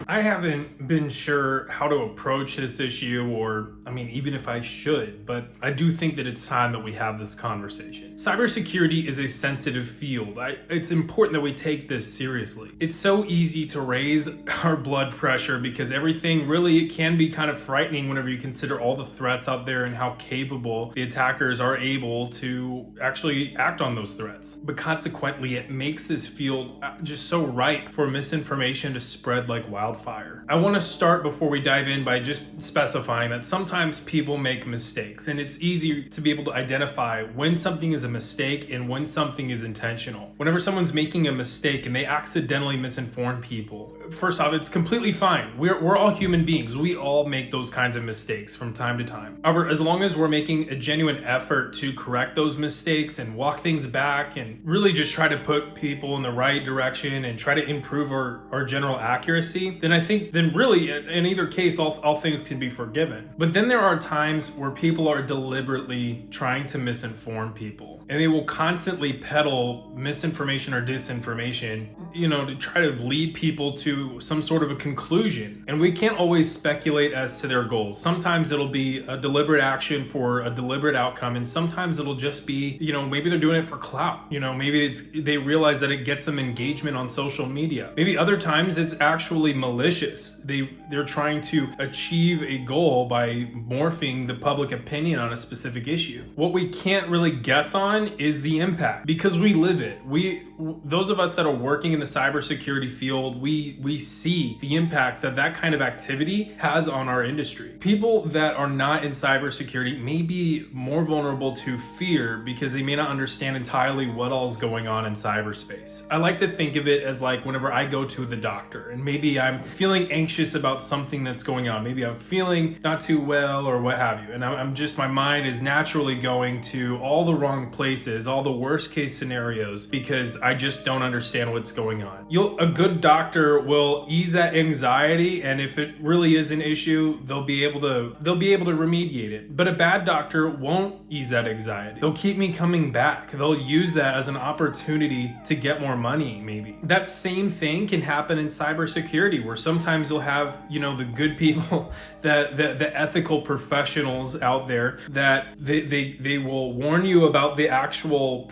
I haven't been sure how to approach this issue, or even if I should, but I do think that it's time that we have this conversation. Cybersecurity is a sensitive field. It's important that we take this seriously. It's so easy to raise our blood pressure because everything really can be kind of frightening whenever you consider all the threats out there and how capable the attackers are able to actually act on those threats. But consequently, it makes this field just so ripe for misinformation to spread like wildfire. I want to start before we dive in by just specifying that sometimes people make mistakes, and it's easy to be able to identify when something is a mistake and when something is intentional. Whenever someone's making a mistake and they accidentally misinform people, first off, it's completely fine. We're all human beings. We all make those kinds of mistakes from time to time. However, as long as we're making a genuine effort to correct those mistakes and walk things back and really just try to put people in the right direction and try to improve our general accuracy, then I think really in either case, all things can be forgiven. But then there are times where people are deliberately trying to misinform people, and they will constantly peddle misinformation or disinformation, to try to lead people to some sort of a conclusion. And we can't always speculate as to their goals. Sometimes it'll be a deliberate action for a deliberate outcome, and sometimes it'll just be, maybe they're doing it for clout. Maybe they realize that it gets them engagement on social media. Maybe other times it's actually malicious. They're trying to achieve a goal by morphing the public opinion on a specific issue. What we can't really guess on is the impact, because we live it. Those of us that are working in the cybersecurity field, we see the impact that kind of activity has on our industry. People that are not in cybersecurity may be more vulnerable to fear because they may not understand entirely what all is going on in cyberspace. I like to think of it as like whenever I go to the doctor and maybe I'm feeling anxious about something that's going on. Maybe I'm feeling not too well or what have you. And my mind is naturally going to all the wrong places, all the worst case scenarios, because I just don't understand what's going on. A good doctor will ease that anxiety, and if it really is an issue, they'll be able to remediate it. But a bad doctor won't ease that anxiety. They'll keep me coming back. They'll use that as an opportunity to get more money, maybe. That same thing can happen in cybersecurity, where sometimes you'll have, the good people, the ethical professionals out there that they will warn you about the actual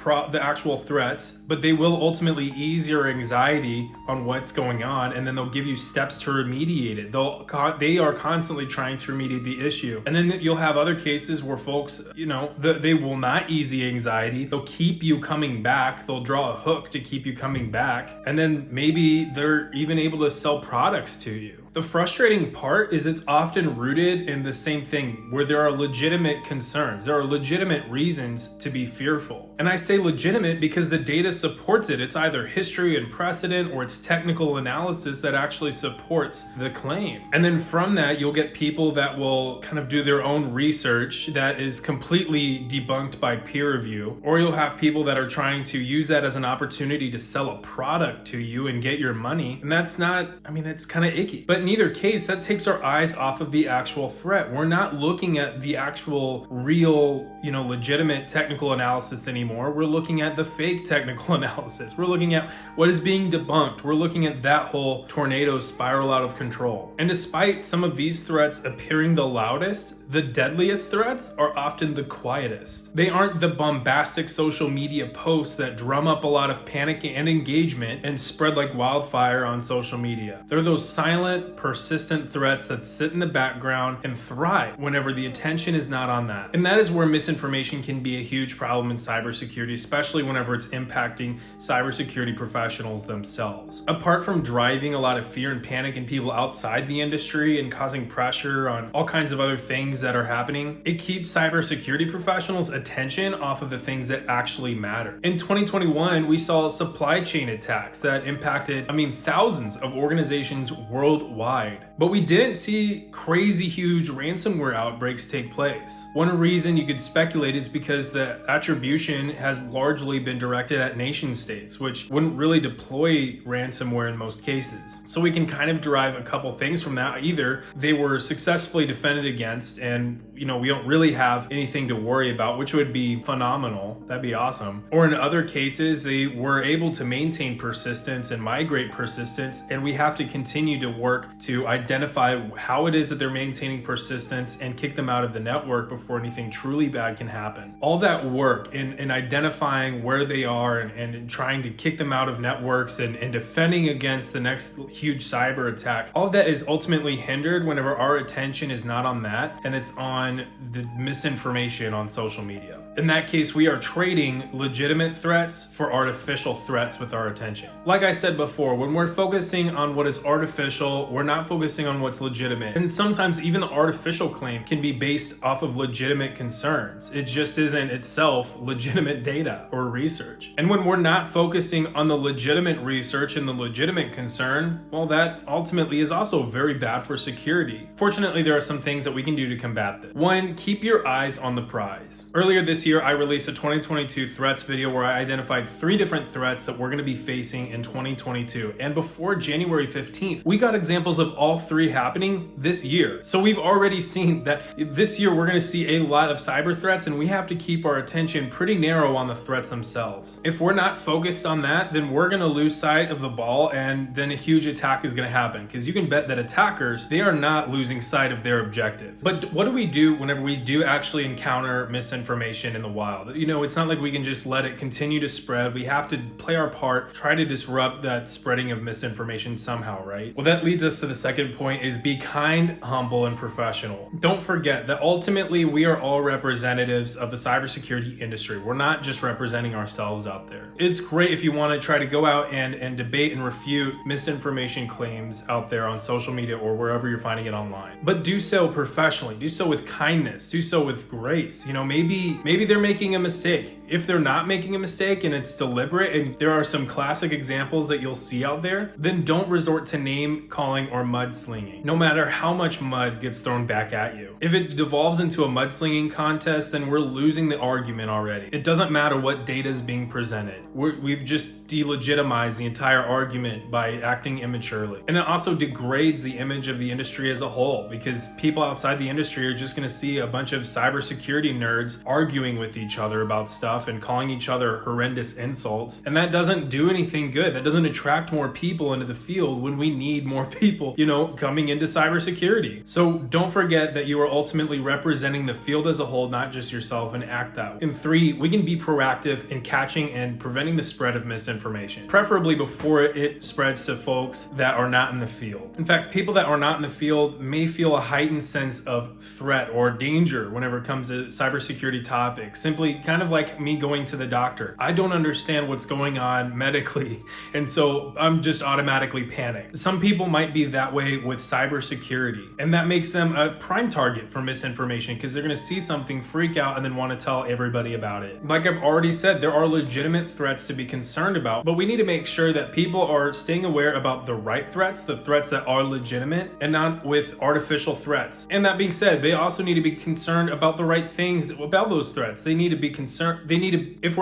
threats, but they will ultimately ease your anxiety on what's going on, and then they'll give you steps to remediate it. They are constantly trying to remediate the issue. And then you'll have other cases where folks, they will not ease the anxiety. They'll keep you coming back. They'll draw a hook to keep you coming back. And then maybe they're even able to sell products to you. The frustrating part is it's often rooted in the same thing, where there are legitimate concerns. There are legitimate reasons to be fearful. And I say legitimate because the data supports it. It's either history and precedent or it's technical analysis that actually supports the claim. And then from that, you'll get people that will kind of do their own research that is completely debunked by peer review. Or you'll have people that are trying to use that as an opportunity to sell a product to you and get your money. And that's kind of icky. But in either case, that takes our eyes off of the actual threat. We're not looking at the actual real, legitimate technical analysis anymore. We're looking at the fake technical analysis. We're looking at what is being debunked. We're looking at that whole tornado spiral out of control. And despite some of these threats appearing the loudest, the deadliest threats are often the quietest. They aren't the bombastic social media posts that drum up a lot of panic and engagement and spread like wildfire on social media. They're those silent, persistent threats that sit in the background and thrive whenever the attention is not on that. And that is where misinformation can be a huge problem in cybersecurity, especially whenever it's impacting cybersecurity professionals themselves. Apart from driving a lot of fear and panic in people outside the industry and causing pressure on all kinds of other things that are happening, it keeps cybersecurity professionals' attention off of the things that actually matter. In 2021, we saw supply chain attacks that impacted, thousands of organizations worldwide. But we didn't see crazy huge ransomware outbreaks take place. One reason you could speculate is because the attribution has largely been directed at nation states, which wouldn't really deploy ransomware in most cases. So we can kind of derive a couple things from that. Either they were successfully defended against and we don't really have anything to worry about, which would be phenomenal. That'd be awesome. Or in other cases, they were able to maintain persistence and migrate persistence, and we have to continue to work to identify how it is that they're maintaining persistence and kick them out of the network before anything truly bad can happen. All that work in identifying where they are and trying to kick them out of networks and defending against the next huge cyber attack, all of that is ultimately hindered whenever our attention is not on that and it's on the misinformation on social media. In that case, we are trading legitimate threats for artificial threats with our attention. Like I said before, when we're focusing on what is artificial, we're not focusing on what's legitimate. And sometimes even the artificial claim can be based off of legitimate concerns. It just isn't itself legitimate data or research. And when we're not focusing on the legitimate research and the legitimate concern, well, that ultimately is also very bad for security. Fortunately, there are some things that we can do to combat this. One, keep your eyes on the prize. Earlier this year, I released a 2022 threats video where I identified 3 different threats that we're going to be facing in 2022. And before January 15th, we got examples of all 3 happening this year. So we've already seen that this year we're going to see a lot of cyber threats, and we have to keep our attention pretty narrow on the threats themselves. If we're not focused on that, then we're going to lose sight of the ball, and then a huge attack is going to happen, because you can bet that attackers, they are not losing sight of their objective. But what do we do whenever we do actually encounter misinformation in the wild? You know, it's not like we can just let it continue to spread. We have to play our part, try to disrupt that spreading of misinformation somehow, right? Well, that leads us to the second point, is be kind, humble, and professional. Don't forget that ultimately we are all representatives of the cybersecurity industry. We're not just representing ourselves out there. It's great if you want to try to go out and debate and refute misinformation claims out there on social media or wherever you're finding it online. But do so professionally, do so with kindness, do so with grace. You know, maybe they're making a mistake. If they're not making a mistake and it's deliberate, and there are some classic examples that you'll see out there, then don't resort to name calling or mudslinging, no matter how much mud gets thrown back at you. If it devolves into a mudslinging contest, then we're losing the argument already. It doesn't matter what data is being presented. We've just delegitimized the entire argument by acting immaturely. And it also degrades the image of the industry as a whole, because people outside the industry are just going to see a bunch of cybersecurity nerds arguing with each other about stuff and calling each other horrendous insults. And that doesn't do anything good. That doesn't attract more people into the field when we need more people, you know, coming into cybersecurity. So don't forget that you are ultimately representing the field as a whole, not just yourself, and act that way. And 3, we can be proactive in catching and preventing the spread of misinformation, preferably before it spreads to folks that are not in the field. In fact, people that are not in the field may feel a heightened sense of threat or danger whenever it comes to cybersecurity topics, simply kind of like me going to the doctor. I don't understand what's going on medically, and so I'm just automatically panicked. Some people might be that way with cybersecurity, and that makes them a prime target for misinformation, because they're going to see something, freak out, and then want to tell everybody about it. Like I've already said, there are legitimate threats to be concerned about, but we need to make sure that people are staying aware about the right threats, the threats that are legitimate, and not with artificial threats. And that being said, they also need to be concerned about the right things about those threats. They need to be concerned. They need to, if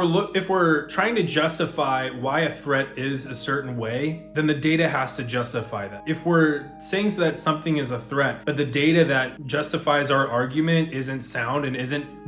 we're trying to justify why a threat is a certain way, then the data has to justify that. If we're saying that something is a threat, but the data that justifies our argument isn't sound and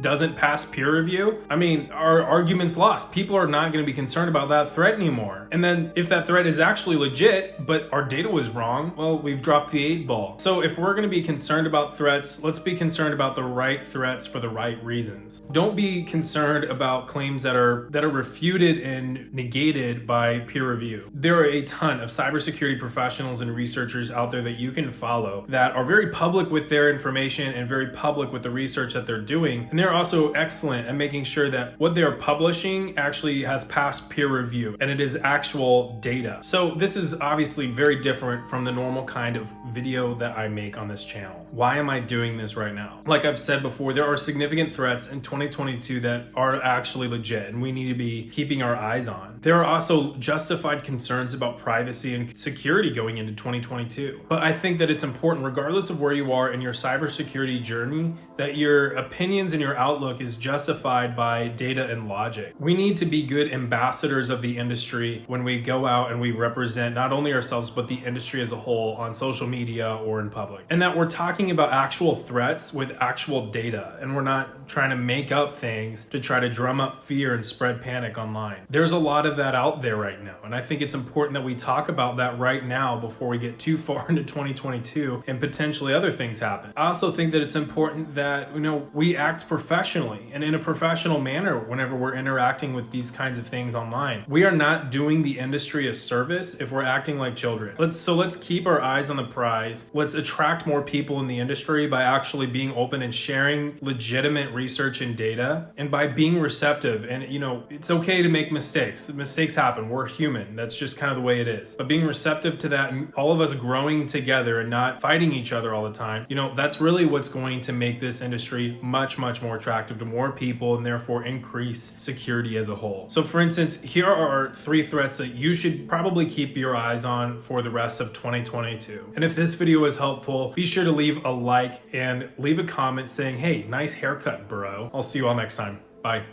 doesn't pass peer review, I mean, our argument's lost. People are not going to be concerned about that threat anymore. And then if that threat is actually legit, but our data was wrong, well, we've dropped the 8 ball. So if we're going to be concerned about threats, let's be concerned about the right threats for the right reasons. Don't be concerned about claims that are refuted and negated by peer review. There are a ton of cybersecurity professionals and researchers out there that you can follow that are very public with their information and very public with the research that they're doing. And they're also excellent at making sure that what they're publishing actually has passed peer review and it is actual data. So this is obviously very different from the normal kind of video that I make on this channel. Why am I doing this right now? Like I've said before, there are significant threats in 2022 that are actually legit and we need to be keeping our eyes on. There are also justified concerns about privacy and security going into 2022. But I think that it's important, regardless of where you are in your cybersecurity journey, that your opinions and your outlook is justified by data and logic. We need to be good ambassadors of the industry when we go out and we represent not only ourselves, but the industry as a whole on social media or in public. And that we're talking about actual threats with actual data, and we're not trying to make up things to try to drum up fear and spread panic online. There's a lot of that out there right now. And I think it's important that we talk about that right now before we get too far into 2022 and potentially other things happen. I also think that it's important that, we act professionally and in a professional manner whenever we're interacting with these kinds of things online. We are not doing the industry a service if we're acting like children. Let's keep our eyes on the prize. Let's attract more people in the industry by actually being open and sharing legitimate research and data, and by being receptive. And it's okay to make mistakes. Mistakes happen. We're human. That's just kind of the way it is. But being receptive to that, and all of us growing together and not fighting each other all the time, that's really what's going to make this industry much, much more attractive to more people, and therefore increase security as a whole. So for instance, here are 3 threats that you should probably keep your eyes on for the rest of 2022. And if this video is helpful, be sure to leave a like and leave a comment saying, hey, nice haircut, bro. I'll see you all next time. Bye.